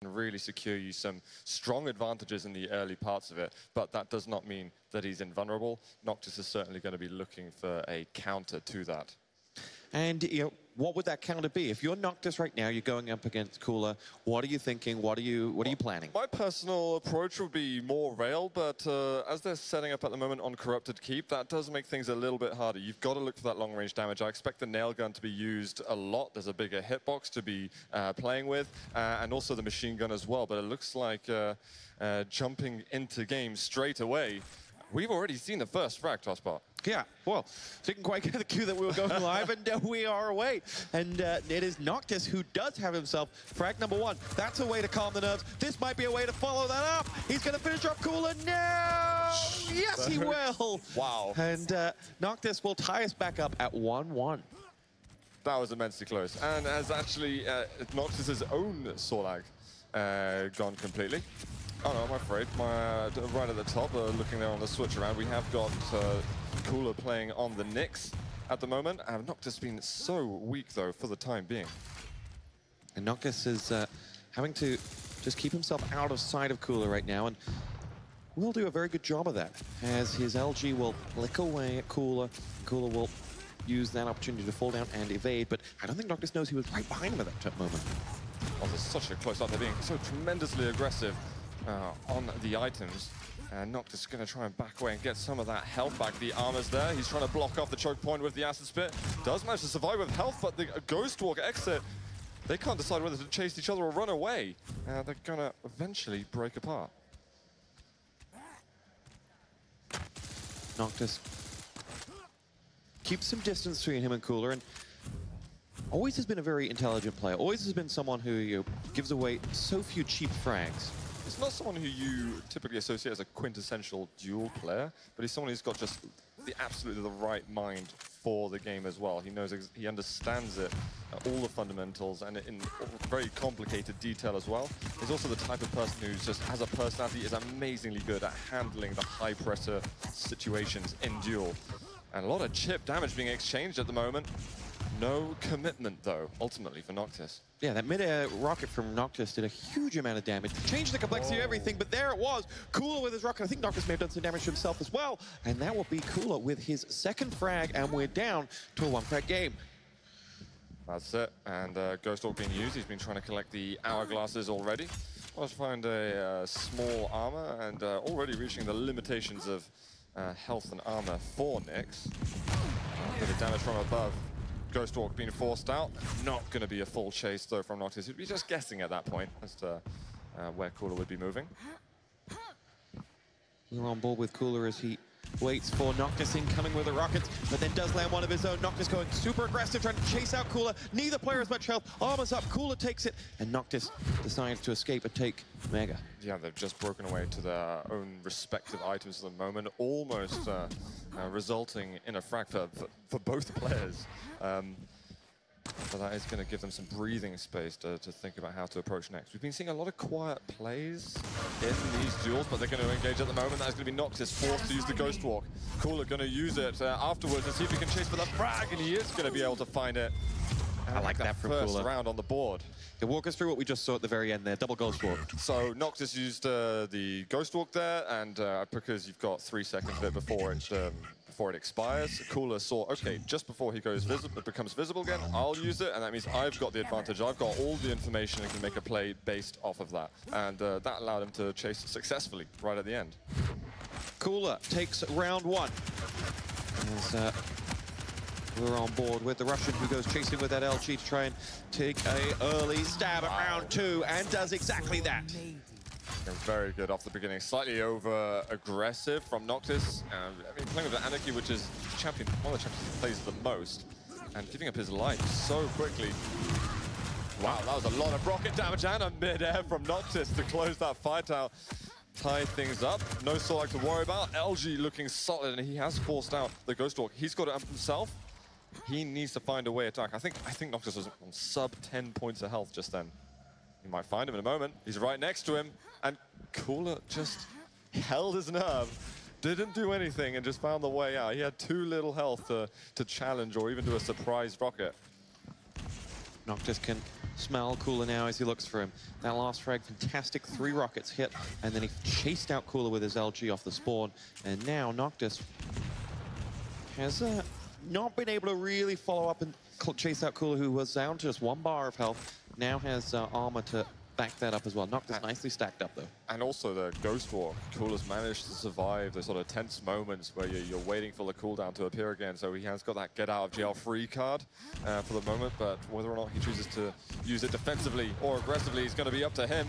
can really secure you some strong advantages in the early parts of it, but that does not mean that he's invulnerable. Noctis is certainly going to be looking for a counter to that. And what would that counter be? If you're Noctis right now, you're going up against Cooler. What are you thinking? What are you planning? My personal approach would be more rail, but as they're setting up at the moment on Corrupted Keep, that does make things a little bit harder. You've got to look for that long-range damage. I expect the nail gun to be used a lot. There's a bigger hitbox to be playing with, and also the machine gun as well. But it looks like jumping into game straight away. We've already seen the first frag, Tosspot. Yeah, well, didn't quite get the cue that we were going live, and we are away. And it is Noctis who does have himself frag number 1. That's a way to calm the nerves. This might be a way to follow that up. He's going to finish off Cooler now. Yes, he will. Wow. And Noctis will tie us back up at 1-1. That was immensely close. And as actually Noctis' own Sorlag gone completely. Oh no, I'm afraid. Right at the top, looking there on the switch around, we have got Cooler playing on the Nyx at the moment. Noctis been so weak, though, for the time being. And Noctis is having to just keep himself out of sight of Cooler right now, and will do a very good job of that, as his LG will flick away at Cooler. Cooler will use that opportunity to fall down and evade, but I don't think Noctis knows he was right behind him at that moment. Oh, there's such a close up. They're being so tremendously aggressive on the items. Noctis is going to try and back away and get some of that health back. The armor's there. He's trying to block off the choke point with the acid spit. Does manage to survive with health, but the Ghost Walk exit, they can't decide whether to chase each other or run away. They're going to eventually break apart. Noctis keeps some distance between him and Cooler, and always has been a very intelligent player. Always has been someone who gives away so few cheap frags. It's not someone who you typically associate as a quintessential duel player, but he's someone who's got just absolutely the right mind for the game as well. He knows, he understands it, all the fundamentals, and in very complicated detail as well. He's also the type of person who just has a personality, is amazingly good at handling the high pressure situations in duel. And a lot of chip damage being exchanged at the moment. No commitment, though, ultimately, for Noctis. Yeah, that mid-air rocket from Noctis did a huge amount of damage. Changed the complexity of everything, but there it was. Cooler with his rocket. I think Noctis may have done some damage to himself as well. And that will be Cooler with his second frag, and we're down to a 1-frag game. That's it. And Ghost Walk being used. He's been trying to collect the hourglasses already. Let's find a small armor, and already reaching the limitations of health and armor for Nyx. A bit of damage from above. Ghost Walk being forced out. Not going to be a full chase, though, from Noctis. He'd be just guessing at that point as to where Cooler would be moving. We're on board with Cooler as he waits for Noctis incoming with the rockets, but then does land one of his own. Noctis going super aggressive, trying to chase out Cooler. Neither player has much health. Armor's up, Cooler takes it, and Noctis decides to escape and take Mega. Yeah, they've just broken away to their own respective items at the moment, almost resulting in a frag for both players. But that is going to give them some breathing space to think about how to approach next. We've been seeing a lot of quiet plays in these duels, but they're going to engage at the moment. That is going to be Noctis forced to use the Ghost Walk. Cooler going to use it afterwards and see if he can chase for the frag, and he is going to be able to find it. I like that from Cooler. First round on the board. Yeah, walk us through what we just saw at the very end there, double Ghost Walk. So Noctis used the Ghost Walk there, and because you've got 3 seconds of it before it expires, Cooler saw, okay, just before he goes becomes visible again, I'll use it, and that means I've got the advantage. I've got all the information and can make a play based off of that. And that allowed him to chase successfully right at the end. Cooler takes round 1. As, we're on board with the Russian who goes chasing with that LG to try and take an early stab at round 2, and does exactly that. Very good off the beginning. Slightly over-aggressive from Noctis. I mean, playing with the Anarchy, which is one of the champions he plays the most, and giving up his life so quickly. Wow, that was a lot of rocket damage and a mid-air from Noctis to close that fight out. Tie things up. No Sorlag to worry about. LG looking solid, and he has forced out the Ghost Walk. He's got it up himself. He needs to find a way to attack. I think Noctis was on sub 10 points of health just then. You might find him in a moment. He's right next to him, and Cooler just held his nerve, didn't do anything, and just found the way out. He had too little health to challenge or even do a surprise rocket. Noctis can smell Cooler now as he looks for him. That last frag, fantastic, 3 rockets hit, and then he chased out Cooler with his LG off the spawn. And now Noctis has not been able to really follow up and chase out Cooler, who was down to just 1 bar of health. Now has armor to back that up as well. Noctis nicely stacked up, though. And also the Ghost Walk. Cooler's managed to survive the sort of tense moments where you're waiting for the cooldown to appear again. So he has got that get out of jail free card for the moment, but whether or not he chooses to use it defensively or aggressively is going to be up to him.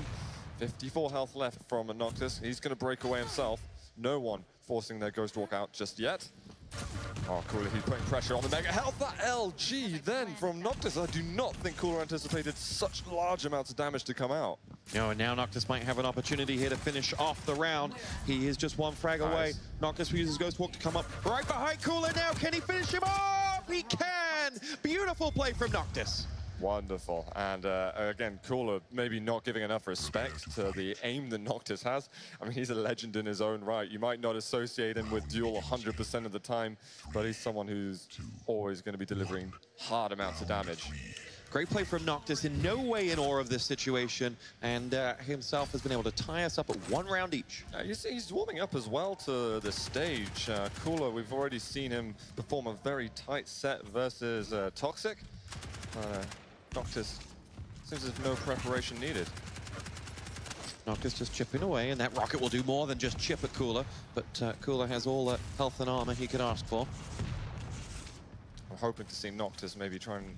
54 health left from Noctis. He's going to break away himself. No one forcing their Ghost Walk out just yet. Oh, Cooler, he's putting pressure on the mega health. That LG then from Noctis. I do not think Cooler anticipated such large amounts of damage to come out. No, and now Noctis might have an opportunity here to finish off the round. He is just 1 frag away. Noctis uses Ghost Walk to come up right behind Cooler now. Can he finish him off? He can! Beautiful play from Noctis. Wonderful. And again, Cooler maybe not giving enough respect to the aim that Noctis has. I mean, he's a legend in his own right. You might not associate him with Duel 100% of the time, but he's someone who's always going to be delivering hard amounts of damage. Great play from Noctis, in no way in awe of this situation, and himself has been able to tie us up at 1 round each. He's warming up as well to the stage. Cooler, we've already seen him perform a very tight set versus Toxic. Noctis seems there's no preparation needed. Noctis just chipping away, and that rocket will do more than just chip at Cooler, but Cooler has all the health and armor he could ask for. I'm hoping to see Noctis maybe try and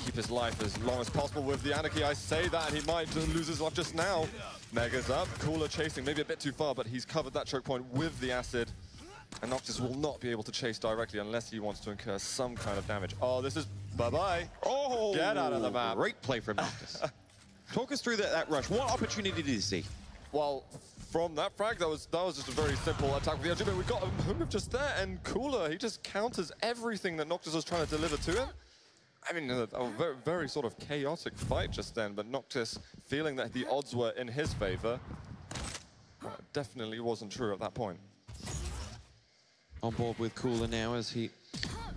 keep his life as long as possible with the Anarchy. I say that, he might just lose his life just now. Mega's up, Cooler chasing maybe a bit too far, but he's covered that choke point with the acid. And Noctis will not be able to chase directly unless he wants to incur some kind of damage. Oh, this is bye-bye. Oh, get out of the map. Great play from Noctis. Talk us through that rush. What opportunity did you see? Well, from that frag, that was just a very simple attack with the LG, but we got a move just there, and Cooler, he just counters everything that Noctis was trying to deliver to him. I mean, a very, very sort of chaotic fight just then, but Noctis, feeling that the odds were in his favor, definitely wasn't true at that point. On board with Cooler now as he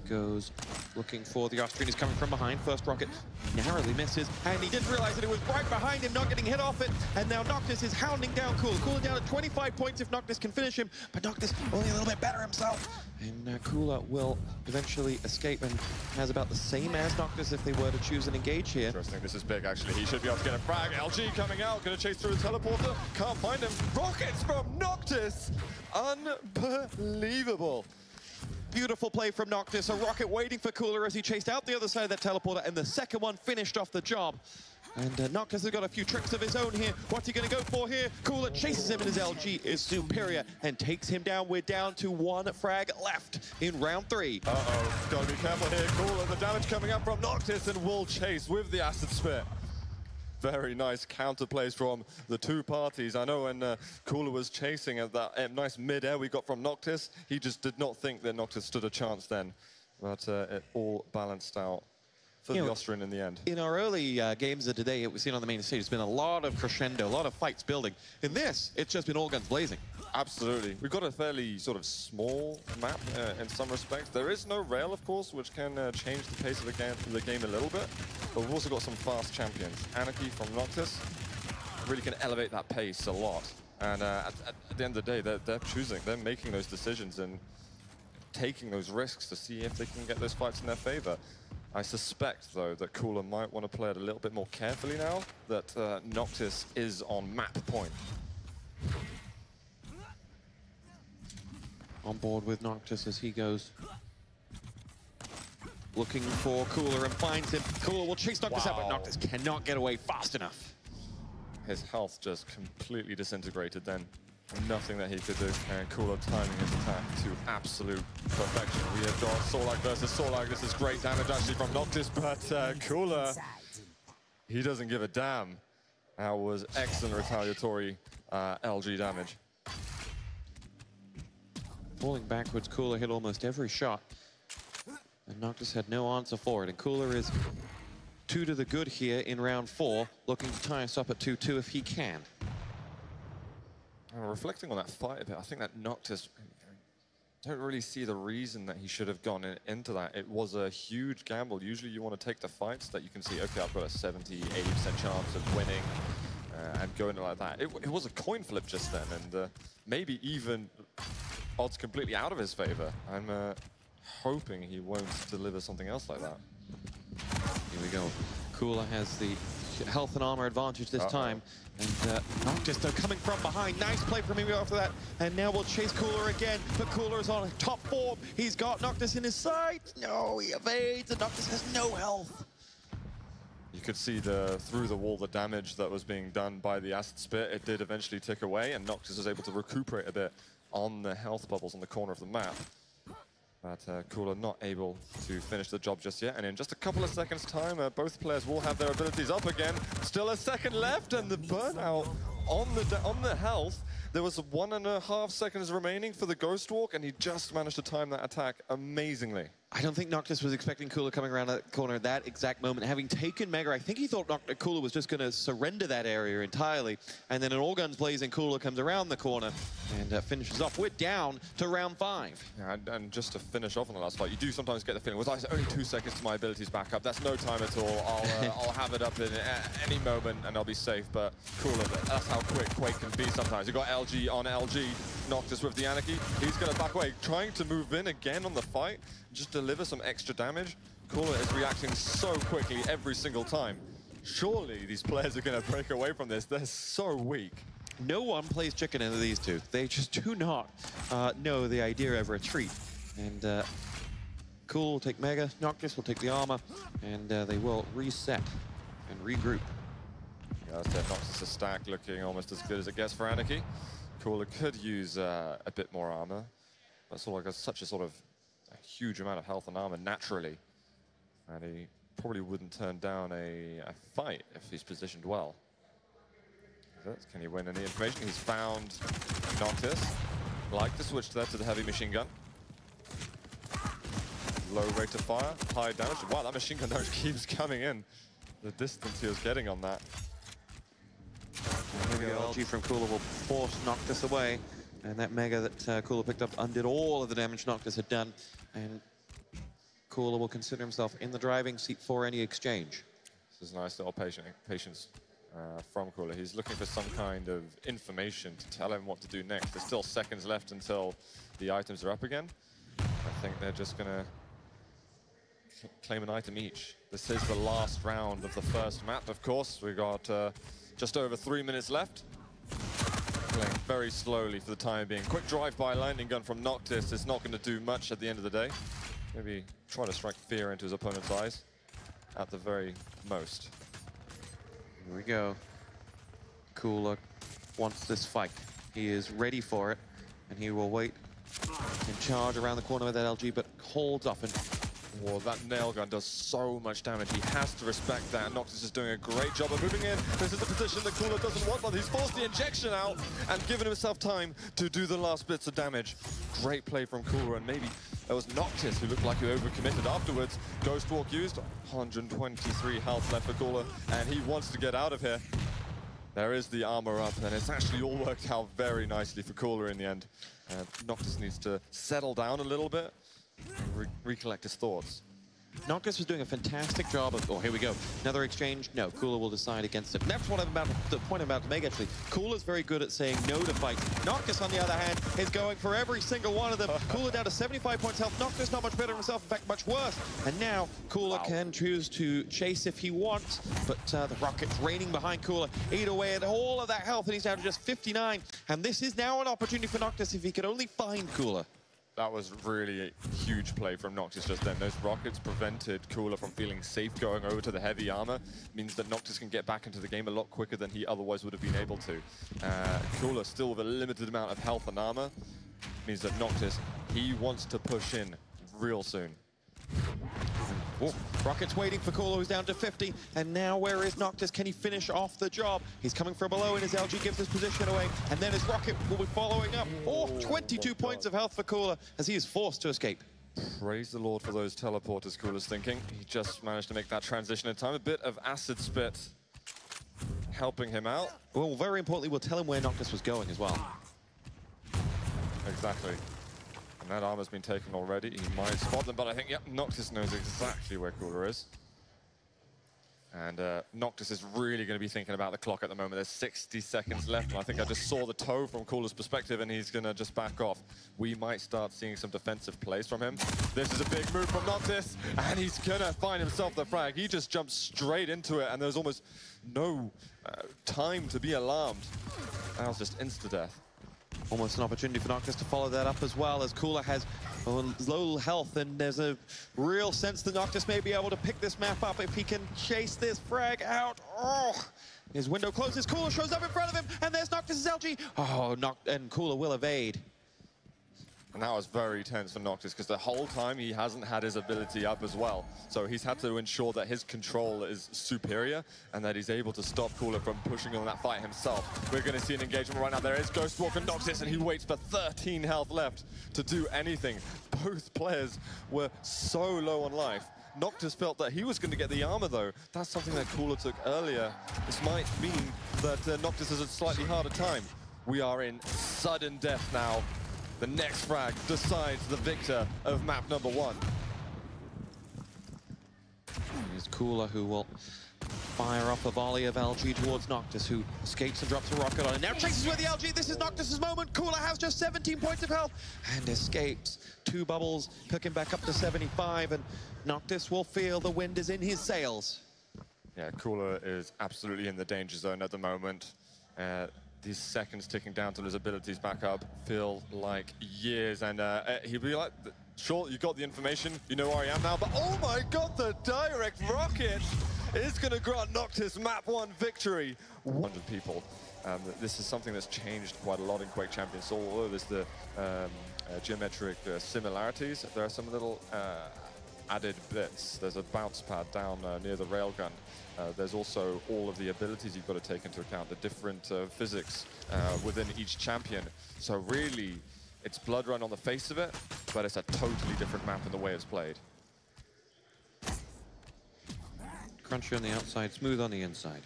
goes looking for the Austrian. He's coming from behind. First rocket narrowly misses, and he didn't realize that it was right behind him, not getting hit off it. And now Noctis is hounding down Cooler. Cooler down at 25 points if Noctis can finish him, but Noctis only a little bit better himself. And Cooler will eventually escape and has about the same as Noctis if they were to choose an engage here. Interesting, this is big actually. He should be able to get a frag. LG coming out, gonna chase through a teleporter. Can't find him. Rockets from Noctis! Unbelievable. Beautiful play from Noctis. A rocket waiting for Cooler as he chased out the other side of that teleporter, and the second one finished off the job. And Noctis has got a few tricks of his own here. What's he going to go for here? Cooler chases him, and his LG is superior and takes him down. We're down to 1 frag left in round 3. Uh-oh, got to be careful here. Cooler, the damage coming up from Noctis, and will chase with the acid spit. Very nice counter plays from the two parties. I know when Cooler was chasing at that nice mid-air we got from Noctis, he just did not think that Noctis stood a chance then. But it all balanced out for the Austrian in the end. In our early games of today, we've seen on the main stage, it's been a lot of crescendo, a lot of fights building. In this, it's just been all guns blazing. Absolutely. We've got a fairly sort of small map in some respects. There is no rail, of course, which can change the pace of the game a little bit. But we've also got some fast champions. Anarchy from Noctis really can elevate that pace a lot. And at the end of the day, they're making those decisions and taking those risks to see if they can get those fights in their favor. I suspect, though, that Cooler might want to play it a little bit more carefully now that Noctis is on map point. On board with Noctis as he goes looking for Cooler and finds him. Cooler will chase Noctis out, but Noctis cannot get away fast enough. His health just completely disintegrated then. Nothing that he could do, and Cooler timing his attack to absolute perfection. We have got Solag versus Solag. This is great damage actually from Noctis, but Cooler, he doesn't give a damn. That was excellent retaliatory LG damage. Falling backwards, Cooler hit almost every shot, and Noctis had no answer for it. And Cooler is 2 to the good here in round 4, looking to tie us up at 2-2 if he can. Reflecting on that fight a bit, I think that Noctis don't really see the reason that he should have gone into that. It was a huge gamble. Usually you want to take the fights that you can see, okay, I've got a 70, 80% chance of winning and going like that. It was a coin flip just then, and maybe even odds completely out of his favor. I'm hoping he won't deliver something else like that. Here we go. Cooler has the health and armor advantage this time. And Noctis, though, coming from behind. Nice play from him after that. And now we'll chase Cooler again. But Cooler is on top form. He's got Noctis in his sights. No, he evades, and Noctis has no health. You could see through the wall the damage that was being done by the acid spit. It did eventually tick away, and Noctis was able to recuperate a bit on the health bubbles on the corner of the map. But Cooler not able to finish the job just yet. And in just a couple of seconds' time, both players will have their abilities up again. Still a second left, and the burnout on the health. There was 1.5 seconds remaining for the Ghost Walk, and he just managed to time that attack amazingly. I don't think Noctis was expecting Cooler coming around that corner at that exact moment. Having taken Mega, I think he thought Cooler was just going to surrender that area entirely. And then an all guns blazing, Cooler comes around the corner and finishes off. We're down to round 5. Yeah, and just to finish off on the last fight, you do sometimes get the feeling, well, only 2 seconds to my abilities back up. That's no time at all. I'll have it up in any moment and I'll be safe. But Cooler, that's how quick Quake can be sometimes. You've got LG on LG. Noctis with the Anarchy. He's going to back away, trying to move in again on the fight, just deliver some extra damage. Cooler is reacting so quickly every single time. Surely these players are going to break away from this. They're so weak. No one plays chicken into these two. They just do not know the idea of retreat. And Cool will take Mega, Noctis will take the armor, and they will reset and regroup. Yeah, that's it. Noctis' stack looking almost as good as it gets for Anarchy. Cooler could use a bit more armor. That's all like such a sort of a huge amount of health and armor naturally. And he probably wouldn't turn down a fight if he's positioned well. Can he win any information? He's found Noctis. Like to switch there to the heavy machine gun. Low rate of fire, high damage. Wow, that machine gun damage keeps coming in. The distance he was getting on that. Here we go. LG from Cooler will force Noctis away. And that Mega that Cooler picked up undid all of the damage Noctis had done. And Cooler will consider himself in the driving seat for any exchange. This is nice little patience from Cooler. He's looking for some kind of information to tell him what to do next. There's still seconds left until the items are up again. I think they're just going to claim an item each. This is the last round of the first map, of course. We've got just over 3 minutes left. Playing very slowly for the time being. Quick drive-by lightning gun from Noctis is not going to do much at the end of the day. Maybe try to strike fear into his opponent's eyes at the very most. Here we go. Cooler wants this fight. He is ready for it, and he will wait and charge around the corner with that LG, but holds off. And whoa, that nail gun does so much damage. He has to respect that. Noctis is doing a great job of moving in. This is a position that Cooler doesn't want, but he's forced the injection out and given himself time to do the last bits of damage. Great play from Cooler, and maybe it was Noctis who looked like he overcommitted afterwards. Ghost Walk used, 123 health left for Cooler, and he wants to get out of here. There is the armor up, and it's actually all worked out very nicely for Cooler in the end. Noctis needs to settle down a little bit and recollect his thoughts. Noctis was doing a fantastic job of, oh, here we go. Another exchange. No, Cooler will decide against it. And that's what I'm about the point I'm about to make, actually. Cooler's very good at saying no to fights. Noctis, on the other hand, is going for every single one of them. Cooler down to 75 points health. Noctis not much better himself, in fact, much worse. And now Cooler can choose to chase if he wants, but the rockets raining behind Cooler eat away at all of that health, and he's down to just 59. And this is now an opportunity for Noctis if he could only find Cooler. That was really a huge play from Noctis just then. Those rockets prevented Cooler from feeling safe going over to the heavy armor. Means that Noctis can get back into the game a lot quicker than he otherwise would have been able to. Cooler still with a limited amount of health and armor. Means that Noctis, he wants to push in real soon. Oh, Rocket's waiting for Cooler, who's down to 50. And now where is Noctis? Can he finish off the job? He's coming from below, and his LG gives his position away. And then his Rocket will be following up. Oh, 22 points of health for Cooler as he is forced to escape. Praise the Lord for those teleporters, Cooler's thinking. He just managed to make that transition in time. A bit of acid spit helping him out. Well, very importantly, we'll tell him where Noctis was going as well. Exactly. And that armor's been taken already. He might spot them, but I think, yep, Noctis knows exactly where Cooler is. And Noctis is really going to be thinking about the clock at the moment. There's 60 seconds left, and I think I just saw the toe from Cooler's perspective, and he's going to just back off. We might start seeing some defensive plays from him. This is a big move from Noctis, and he's going to find himself the frag. He just jumps straight into it, and there's almost no time to be alarmed. That was just insta-death. Almost an opportunity for Noctis to follow that up as well, as Cooler has low health, and there's a real sense that Noctis may be able to pick this map up if he can chase this frag out. Oh, his window closes, Cooler shows up in front of him, and there's Noctis' LG. Oh, and Cooler will evade. And that was very tense for Noctis, because the whole time he hasn't had his ability up as well. So he's had to ensure that his control is superior and that he's able to stop Cooler from pushing on that fight himself. We're going to see an engagement right now. There is Ghostwalk and Noctis, and he waits for 13 health left to do anything. Both players were so low on life. Noctis felt that he was going to get the armor, though. That's something that Cooler took earlier. This might mean that Noctis has a slightly harder time. We are in sudden death now. The next frag decides the victor of map number 1. Here's Cooler, who will fire off a volley of LG towards Noctis, who escapes and drops a rocket on it. Now chases with the LG. This is Noctis' moment. Cooler has just 17 points of health and escapes. 2 bubbles, pick him back up to 75, and Noctis will feel the wind is in his sails. Yeah, Cooler is absolutely in the danger zone at the moment. These seconds ticking down till his abilities back up feel like years, and he'll be like, sure, you got the information, you know where I am now, but oh my god, the direct rocket is going to grant Noctis map 1 victory. 100 people. This is something that's changed quite a lot in Quake Champions. So although there's the geometric similarities, there are some little added bits. There's a bounce pad down near the railgun. There's also all of the abilities you've got to take into account, the different physics within each champion. So really, it's Blood Run on the face of it, but it's a totally different map in the way it's played. Crunchy on the outside, smooth on the inside.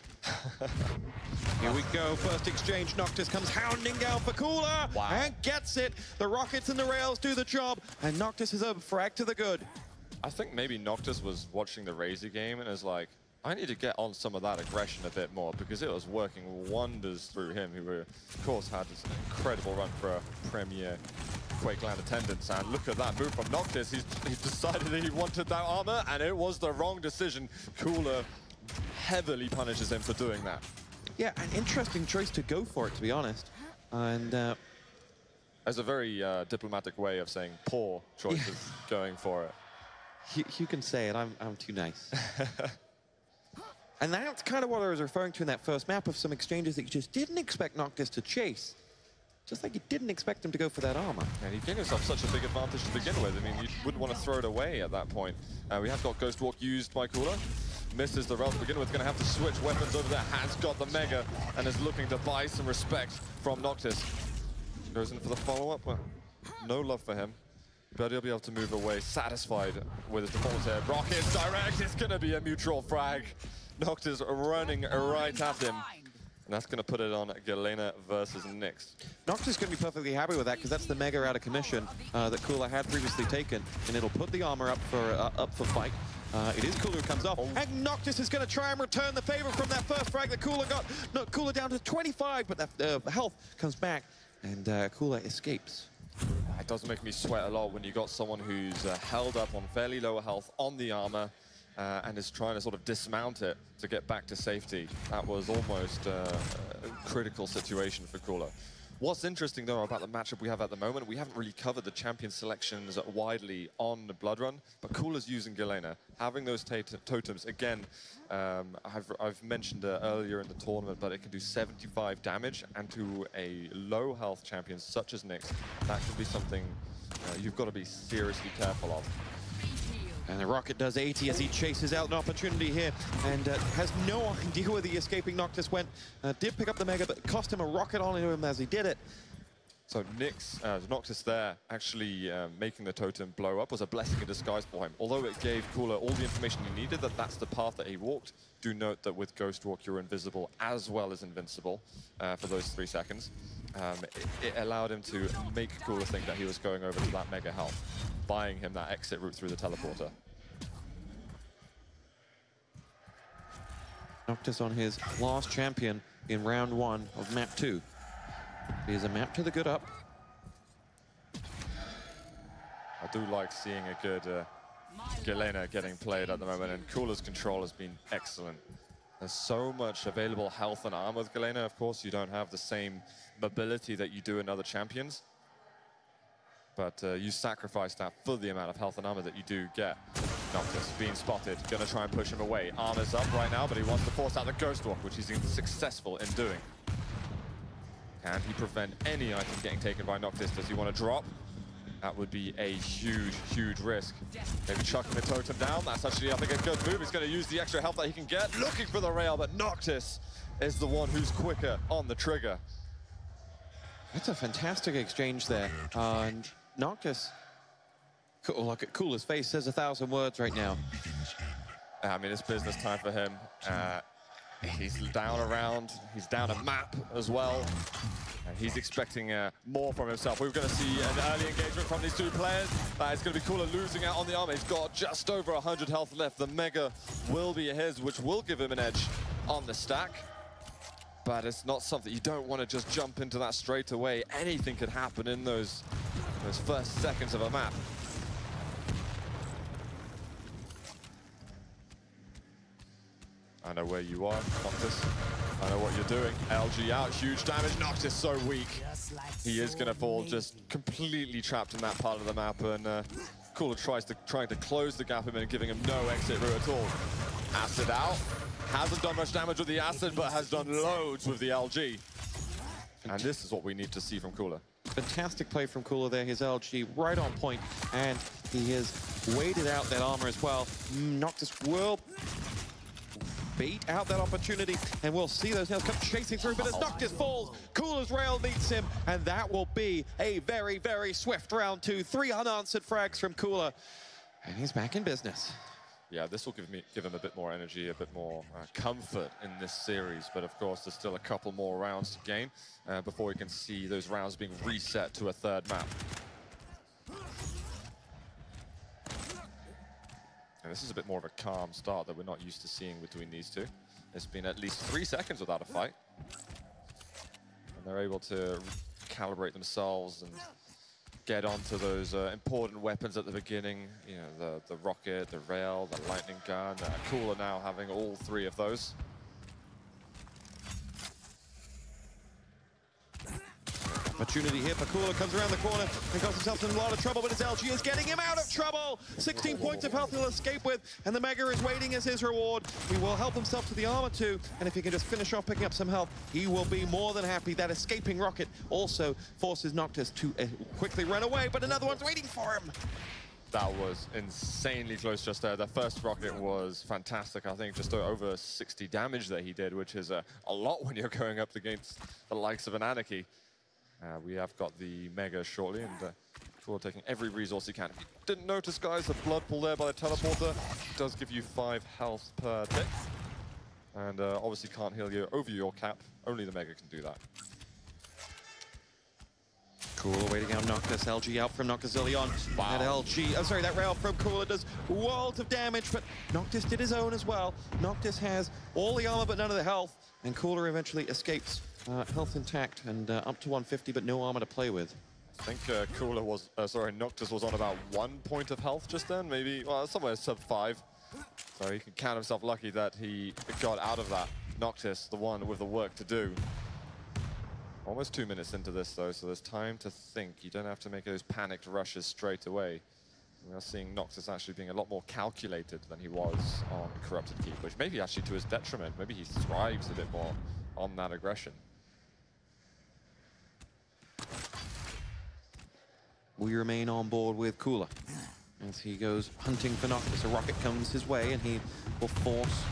Here we go, first exchange. Noctis comes hounding down for Cooler, and gets it. The rockets and the rails do the job, and Noctis is a frag to the good. I think maybe Noctis was watching the Razor game and is like, I need to get on some of that aggression a bit more, because it was working wonders through him, who, of course, had this incredible run for a premier Quakeland attendance. And look at that move from Noctis. He's decided that he wanted that armor, and it was the wrong decision. Cooler heavily punishes him for doing that. Yeah, an interesting choice to go for it, to be honest. And as a very diplomatic way of saying poor choices going for it. You can say it, I'm too nice. And that's kind of what I was referring to in that first map, of some exchanges that you just didn't expect Noctis to chase. Just like you didn't expect him to go for that armor. And he gave himself such a big advantage to begin with. I mean, you wouldn't want to throw it away at that point. We have got Ghost Walk used by Cooler. Misses the rail to begin with, going to have to switch weapons over there. Has got the Mega and is looking to buy some respect from Noctis. Goes in for the follow-up, but no love for him. But he'll be able to move away, satisfied with his performance here. Rockets direct, it's going to be a mutual frag. Noctis running right at him. And that's going to put it on Galena versus Nyx. Noctis is going to be perfectly happy with that, because that's the Mega out of commission that Cooler had previously taken, and it'll put the armor up for fight. It is Cooler who comes off, and Noctis is going to try and return the favor from that first frag that Cooler got. No, Cooler down to 25, but that health comes back, and Cooler escapes. It does make me sweat a lot when you got someone who's held up on fairly low health on the armor and is trying to sort of dismount it to get back to safety. That was almost a critical situation for Cooler. What's interesting, though, about the matchup we have at the moment, we haven't really covered the champion selections widely on the Blood Run, but Cooler's using Galena, having those totems. Again, I've mentioned earlier in the tournament, but it can do 75 damage, and to a low health champion such as Nyx, that can be something you've got to be seriously careful of. And the rocket does 80 as he chases out an opportunity here, and has no idea where the escaping Noctis went. Did pick up the Mega, but it cost him a rocket on him as he did it. So Noctis there actually making the totem blow up was a blessing in disguise for him. Although it gave Cooler all the information he needed, that's the path that he walked. Do note that with Ghost Walk, you're invisible as well as invincible for those 3 seconds. It allowed him to make Cooler think that he was going over to that mega health, buying him that exit route through the teleporter. Noctis on his last champion in round 1 of map 2. Here's a map to the good up. I do like seeing a good Galena getting played at the moment, and Cooler's control has been excellent. There's so much available health and armor with Galena. Of course, you don't have the same mobility that you do in other champions, but you sacrifice that for the amount of health and armor that you do get. Noctis being spotted, gonna try and push him away. Armor's up right now, but he wants to force out the Ghost Walk, which he's been successful in doing. Can he prevent any item getting taken by Noctis? Does he want to drop? That would be a huge, huge risk. Maybe chucking the totem down. That's actually, I think, a good move. He's going to use the extra health that he can get. Looking for the rail, but Noctis is the one who's quicker on the trigger. That's a fantastic exchange there. And Noctis, look at Cooler's face, says 1,000 words right now. I mean, it's business time for him. He's down around, he's down a map as well. And he's expecting more from himself. We're going to see an early engagement from these two players. That is going to be Cooler losing out on the armor. He's got just over 100 health left. The Mega will be his, which will give him an edge on the stack. But it's not something you don't want to just jump into that straight away. Anything could happen in those first seconds of a map. I know where you are, Noctis. I know what you're doing. LG out, huge damage. Noctis so weak. He is going to fall just completely trapped in that part of the map, and Cooler trying to close the gap and giving him no exit route at all. Acid out. Hasn't done much damage with the acid, but has done loads with the LG. And this is what we need to see from Cooler. Fantastic play from Cooler there. His LG right on point, and he has waited out that armor as well. Noctis will beat out that opportunity, and we'll see those nails come chasing through, but as Noctis falls, Cooler's rail meets him, and that will be a very, very swift round 2. 3 unanswered frags from Cooler, and he's back in business. Yeah, this will give him a bit more energy, a bit more comfort in this series, but of course there's still a couple more rounds to gain before we can see those rounds being reset to a 3rd map. And this is a bit more of a calm start that we're not used to seeing between these two. It's been at least 3 seconds without a fight. And they're able to calibrate themselves and get onto those important weapons at the beginning. You know, the rocket, the rail, the lightning gun. Cooler now having all 3 of those. Opportunity here for Cooler, comes around the corner and got himself in a lot of trouble, but his LG is getting him out of trouble. 16 points of health he'll escape with, and the Mega is waiting as his reward. He will help himself to the armor too, and if he can just finish off picking up some health, he will be more than happy. That escaping rocket also forces Noctis to quickly run away, but another one's waiting for him. That was insanely close just there. The first rocket was fantastic. I think just over 60 damage that he did, which is a lot when you're going up against the likes of an Anarchy. We have got the Mega shortly, and Cooler taking every resource he can. If you didn't notice, guys, the blood pool there by the teleporter does give you 5 health per tick. And obviously can't heal you over your cap. Only the Mega can do that. Cooler waiting out Noctis. LG out from Noctis early on. Wow. That LG, oh sorry, that rail from Cooler does worlds of damage, but Noctis did his own as well. Noctis has all the armor but none of the health, and Cooler eventually escapes. Health intact and up to 150, but no armor to play with. I think Noctis was on about 1 point of health just then, maybe, well, somewhere sub 5. So he can count himself lucky that he got out of that. Noctis, the one with the work to do. Almost 2 minutes into this though, so there's time to think. You don't have to make those panicked rushes straight away. We are seeing Noctis actually being a lot more calculated than he was on Corrupted Keep, which maybe actually to his detriment. Maybe he thrives a bit more on that aggression. We remain on board with Cooler as he goes hunting for Noctis. A rocket comes his way and he will force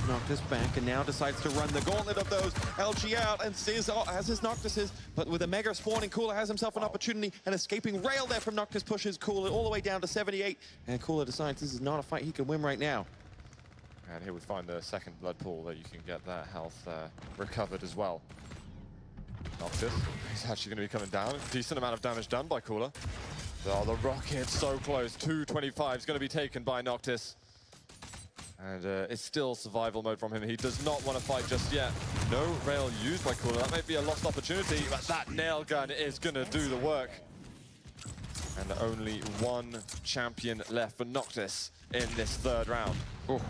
Noctis back and now decides to run the gauntlet of those. LG out and sees, as his Noctis is, but with a mega spawning, Cooler has himself an opportunity. An escaping rail there from Noctis pushes Cooler all the way down to 78. And Cooler decides this is not a fight he can win right now. And here we find the second blood pool that you can get that health recovered as well. Noctis, he's actually going to be coming down. Decent amount of damage done by Cooler. Oh, the rocket so close. 225 is going to be taken by Noctis. And it's still survival mode from him. He does not want to fight just yet. No rail used by Cooler. That may be a lost opportunity, but that nail gun is going to do the work. And only one champion left for Noctis in this third round. Ooh.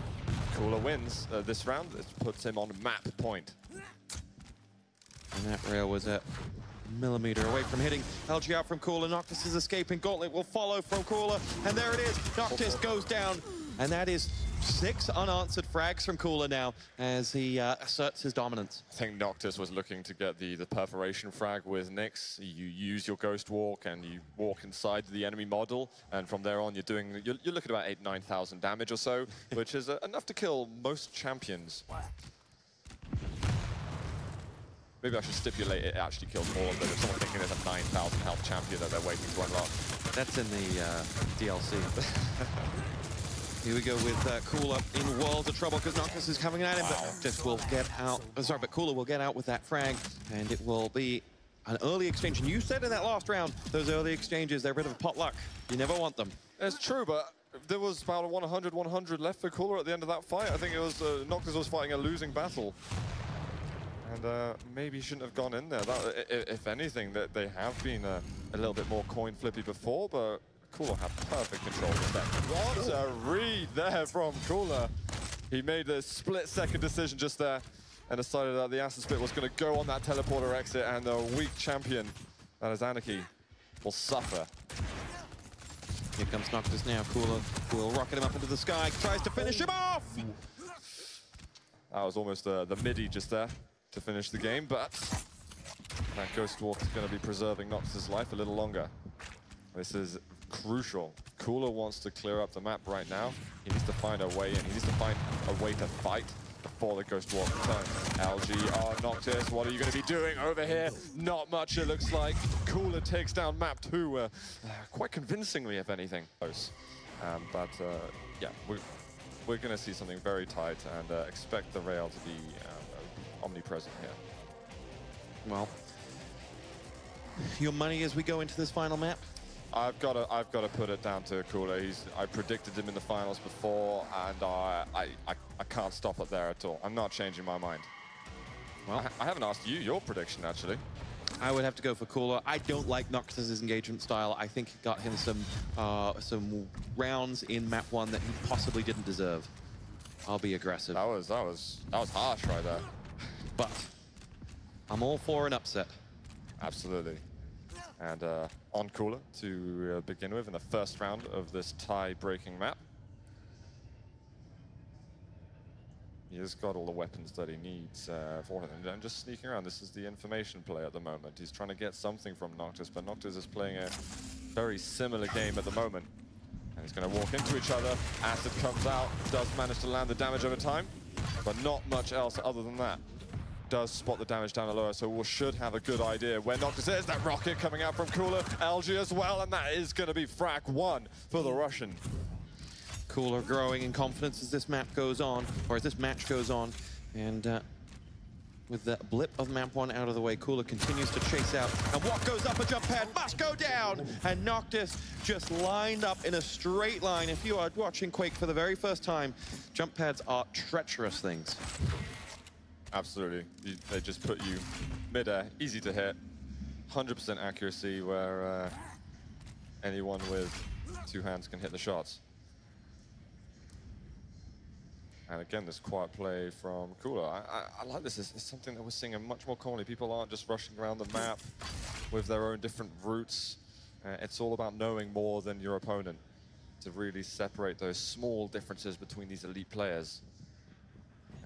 Cooler wins this round. It puts him on map point. And that rail was a millimeter away from hitting LG out from Cooler. Noctis is escaping. Gauntlet will follow from Cooler. And there it is. Noctis goes down. And that is 6 unanswered frags from Cooler now as he asserts his dominance. I think Noctis was looking to get the perforation frag with Nyx. You use your Ghost Walk and you walk inside the enemy model, and from there on you're looking at about 8,000-9,000 damage or so, which is enough to kill most champions. Maybe I should stipulate it actually kills more, but if someone's thinking there's a 9,000 health champion that they're waiting to unlock. That's in the DLC. Here we go with Cooler in worlds of trouble because Noctis is coming at him, but Noctis will get out. But Cooler will get out with that frag, and it will be an early exchange. And you said in that last round, those early exchanges, they're a bit of a potluck. You never want them. It's true, but there was about 100 left for Cooler at the end of that fight. I think it was Noctis was fighting a losing battle. And maybe he shouldn't have gone in there. If anything, that they have been a little bit more coin flippy before, but Cooler had perfect control of that. What a read there from Cooler. He made a split-second decision just there and decided that the acid split was going to go on that teleporter exit, and the weak champion, that is Anarchy, will suffer. Here comes Noctis now. Cooler will rocket him up into the sky, tries to finish him off! That was almost the midi just there to finish the game, but that Ghost Walk is going to be preserving Noctis' life a little longer. This is crucial. Cooler wants to clear up the map right now. He needs to find a way in. He needs to find a way to fight before the Ghost Walk returns. LG, Noctis, what are you going to be doing over here? Not much, it looks like. Cooler takes down map 2 quite convincingly, if anything. Close. Yeah, we're going to see something very tight, and expect the rail to be omnipresent here. Well, your money as we go into this final map? I've got to put it down to Cooler. I predicted him in the finals before, and I can't stop it there at all. I'm not changing my mind. Well, I haven't asked you your prediction, actually. I would have to go for Cooler. I don't like Noctis' engagement style. I think it got him some rounds in map 1 that he possibly didn't deserve. I'll be aggressive. That was harsh right there. But I'm all for an upset. Absolutely. And on Cooler to begin with in the first round of this tie-breaking map. He has got all the weapons that he needs for him. And just sneaking around, this is the information play at the moment. He's trying to get something from Noctis, but Noctis is playing a very similar game at the moment. And he's going to walk into each other. Acid comes out, does manage to land the damage over time, but not much else other than that. Does spot the damage down lower, so we should have a good idea where Noctis is. That rocket coming out from Cooler, LG as well, and that is going to be frag 1 for the Russian. Cooler growing in confidence as this map goes on, or as this match goes on, and with the blip of map 1 out of the way, Cooler continues to chase out, and what goes up a jump pad must go down, and Noctis just lined up in a straight line. If you are watching Quake for the very first time, jump pads are treacherous things. Absolutely. They just put you mid-air, easy to hit, 100% accuracy where anyone with 2 hands can hit the shots. And again, this quiet play from Cooler. I like this. It's something that we're seeing much more commonly. People aren't just rushing around the map with their own different routes. It's all about knowing more than your opponent to really separate those small differences between these elite players.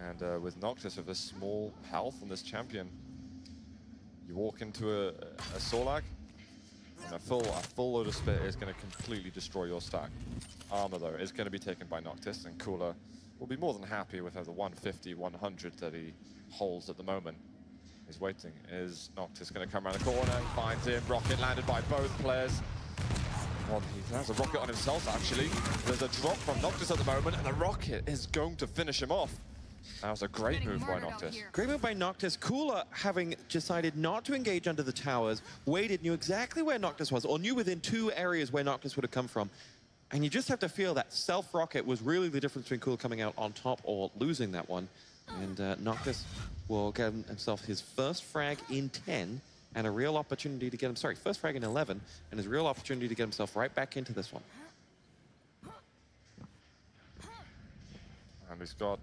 And with Noctis, with this small health on this champion, you walk into a Solag, and a full load of spit is going to completely destroy your stack. Armor, though, is going to be taken by Noctis, and Cooler will be more than happy with the 150, 100 that he holds at the moment. He's waiting. Is Noctis going to come around the corner? He finds him. Rocket landed by both players. Well, he has a rocket on himself, actually. There's a drop from Noctis at the moment, and the rocket is going to finish him off. That was a great move by Noctis. Great move by Noctis. Cooler, having decided not to engage under the towers, waited, knew exactly where Noctis was, or knew within 2 areas where Noctis would have come from. And you just have to feel that self-rocket was really the difference between Cooler coming out on top or losing that one. And Noctis will get himself his first frag in 10 and a real opportunity to get him, sorry, first frag in 11 and his real opportunity to get himself right back into this one. And he's got,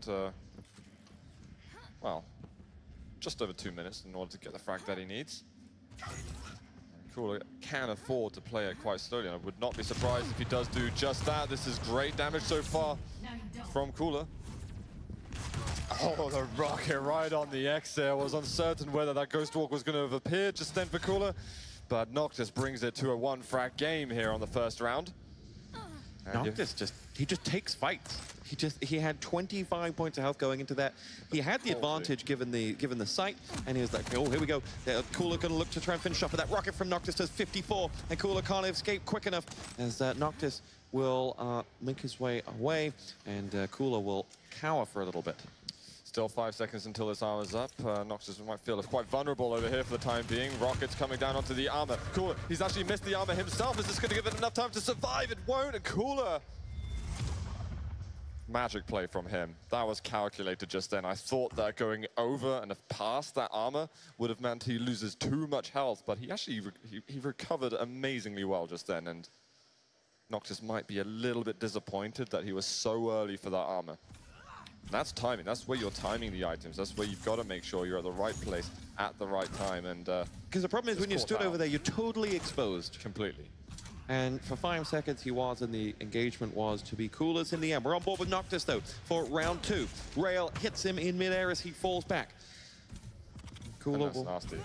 well, just over 2 minutes in order to get the frag that he needs. Cooler can afford to play it quite slowly, and I would not be surprised if he does do just that. This is great damage so far from Cooler. Oh, the rocket right on the X there. Was uncertain whether that Ghost Walk was going to have appeared just then for Cooler, but Noctis brings it to a 1-frag game here on the first round. And Noctis he just takes fights. He had 25 points of health going into that. He had the advantage given the sight, and he was like, oh, here we go. Cooler going to look to try and finish off, but that rocket from Noctis does 54, and Cooler can't escape quick enough as Noctis will make his way away, and Cooler will cower for a little bit. Still 5 seconds until this armor's up. Noctis might feel quite vulnerable over here for the time being. Rockets coming down onto the armor. Cooler, he's actually missed the armor himself. Is this going to give it enough time to survive? It won't, and Cooler. Magic play from him. That was calculated just then. I thought that going over and past that armor would have meant he loses too much health, but he actually he recovered amazingly well just then, and Noctis might be a little bit disappointed that he was so early for that armor. And that's timing. That's where you're timing the items. That's where you've got to make sure you're at the right place at the right time. And because the problem is when you stood over there, you're totally exposed. Completely. And for 5 seconds, he was, and the engagement was to be Coolers in the end. We're on board with Noctis, though, for round 2. Rail hits him in midair as he falls back. Cooler. That's nasty.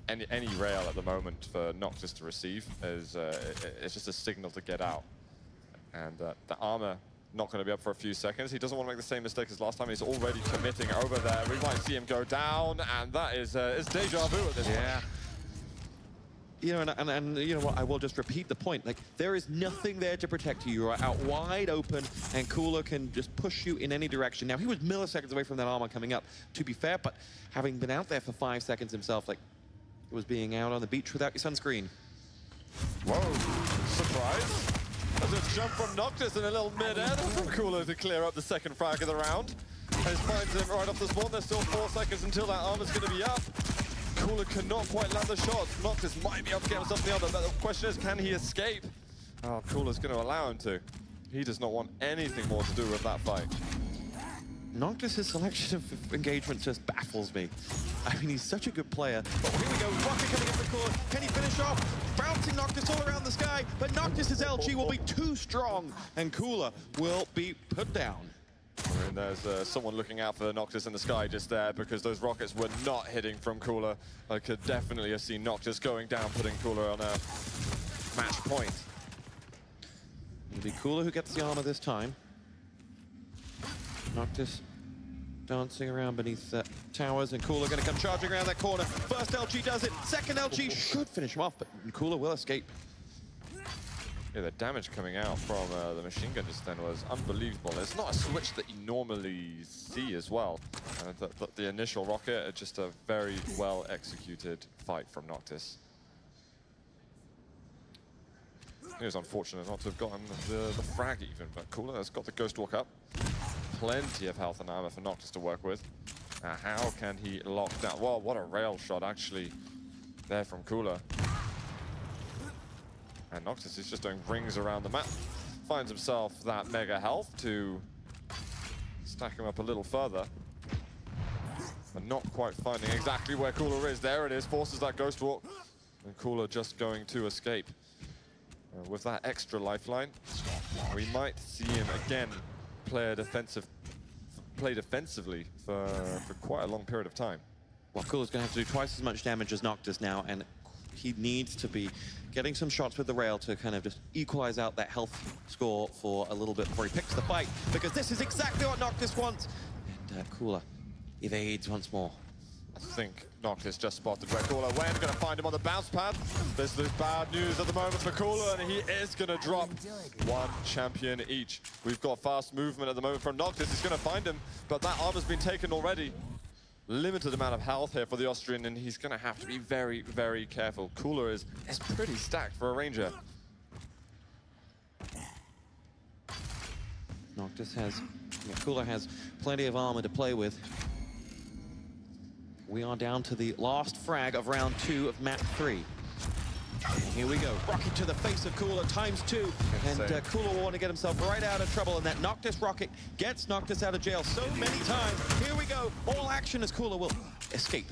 Any rail at the moment for Noctis to receive is it's just a signal to get out. And the armor not going to be up for a few seconds. He doesn't want to make the same mistake as last time. He's already committing over there. We might see him go down, and that is deja vu at this point. You know, and you know what, I will just repeat the point. Like, there is nothing there to protect you. You are out wide open, and Cooler can just push you in any direction. Now, he was milliseconds away from that armor coming up, to be fair, but having been out there for 5 seconds himself, like, it was being out on the beach without your sunscreen. Whoa, surprise. There's a jump from Noctis in a little mid-air from Cooler to clear up the second frag of the round. And he finds him right off the spawn. There's still 4 seconds until that armor's going to be up. Cooler cannot quite land the shot. Noctis might be able to get himself the other, but the question is, can he escape? Oh, Cooler's going to allow him to. He does not want anything more to do with that fight. Noctis' selection of engagement just baffles me. I mean, he's such a good player. But here we go, rocket coming in for Cooler. Can he finish off? Bouncing Noctis all around the sky, but Noctis' LG will be too strong, and Cooler will be put down. I mean, there's someone looking out for Noctis in the sky just there, because those rockets were not hitting from Cooler. I could definitely have seen Noctis going down, putting Cooler on a match point. It'll be Cooler who gets the armor this time. Noctis dancing around beneath the towers, and Cooler going to come charging around that corner. First LG does it. Second LG should finish him off, but Cooler will escape. Yeah, the damage coming out from the machine gun just then was unbelievable. It's not a switch that you normally see as well. The initial rocket, just a very well executed fight from Noctis. It was unfortunate not to have gotten the frag even, but Cooler has got the Ghost Walk up. Plenty of health and armor for Noctis to work with. How can he lock down? Well, what a rail shot actually there from Cooler. And Noctis is just doing rings around the map. Finds himself that mega health to stack him up a little further. But not quite finding exactly where Cooler is. There it is, forces that Ghost Walk. And Cooler just going to escape. With that extra lifeline, we might see him again play defensively for quite a long period of time. Well, Cooler's going to have to do twice as much damage as Noctis now, and he needs to be getting some shots with the rail to kind of just equalize out that health score for a little bit before he picks the fight, because this is exactly what Noctis wants. And Cooler evades once more. I think Noctis just spotted where Cooler went, going to find him on the bounce pad. This is bad news at the moment for Cooler, and he is going to drop one champion each. We've got fast movement at the moment from Noctis. He's going to find him, but that armor's been taken already. Limited amount of health here for the Austrian, and he's going to have to be very, very careful. Cooler is pretty stacked for a Ranger. Noctis has, Cooler has plenty of armor to play with. We are down to the last frag of round 2 of map 3. And here we go, rocket to the face of Cooler ×2, and Cooler will want to get himself right out of trouble, and that Noctis rocket gets Noctis out of jail so many times. Here we go, all action as Cooler will escape.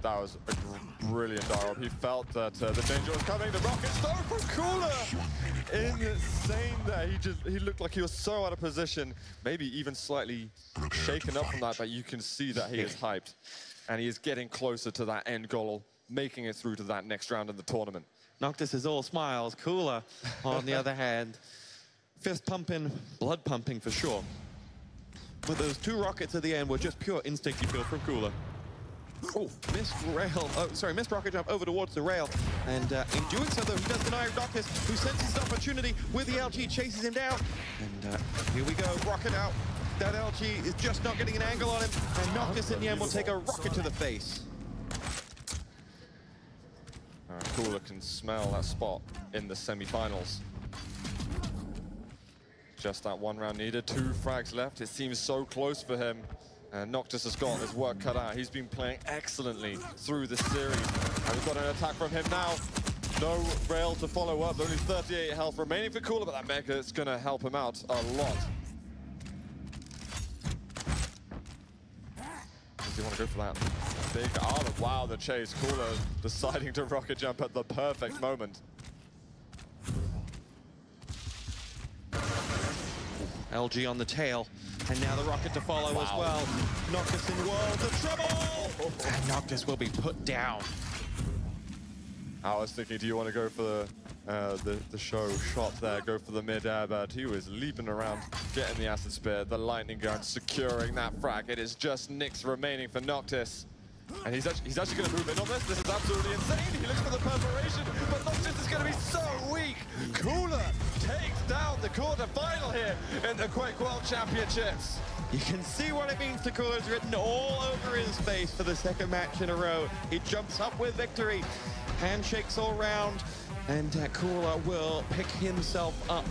That was a brilliant dial. He felt that the danger was coming. The rocket stone from Cooler! Insane there. He looked like he was so out of position, maybe even slightly shaken up from that, but you can see that he is hyped. And he is getting closer to that end goal, making it through to that next round in the tournament. Noctis is all smiles. Cooler, on the other hand, fist pumping, blood pumping for sure. But those 2 rockets at the end were just pure instinct, you feel, from Cooler. Oh, missed rail. Oh, sorry, missed rocket jump over towards the rail. And in doing so, though, he does deny Noctis, who senses his opportunity with the LG, chases him down. And here we go, rocket out. That LG is just not getting an angle on him, and Noctis in the end will take a rocket to the face. Cooler can smell that spot in the semi-finals. Just that 1 round needed, 2 frags left. It seems so close for him. And Noctis has got his work cut out. He's been playing excellently through this series. And we've got an attack from him now. No rail to follow up. Only 38 health remaining for Cooler, but that Mega is going to help him out a lot. Does he want to go for that big armor? Wow, the chase. Cooler deciding to rocket jump at the perfect moment. LG on the tail, and now the rocket to follow as well. Noctis in world of trouble! And Noctis will be put down. I was thinking, do you want to go for the show shot there, go for the mid-air, but he was leaping around, getting the acid spear, the lightning gun, securing that frag. It is just nicks remaining for Noctis. And he's actually going to move in on this. This is absolutely insane. He looks for the perforation, but Noctis is going to be so weak. Cooler takes down the quarterfinal here in the Quake World Championships. You can see what it means to Cooler. It's written all over his face for the 2nd match in a row. He jumps up with victory. Handshakes all round, and Cooler will pick himself up.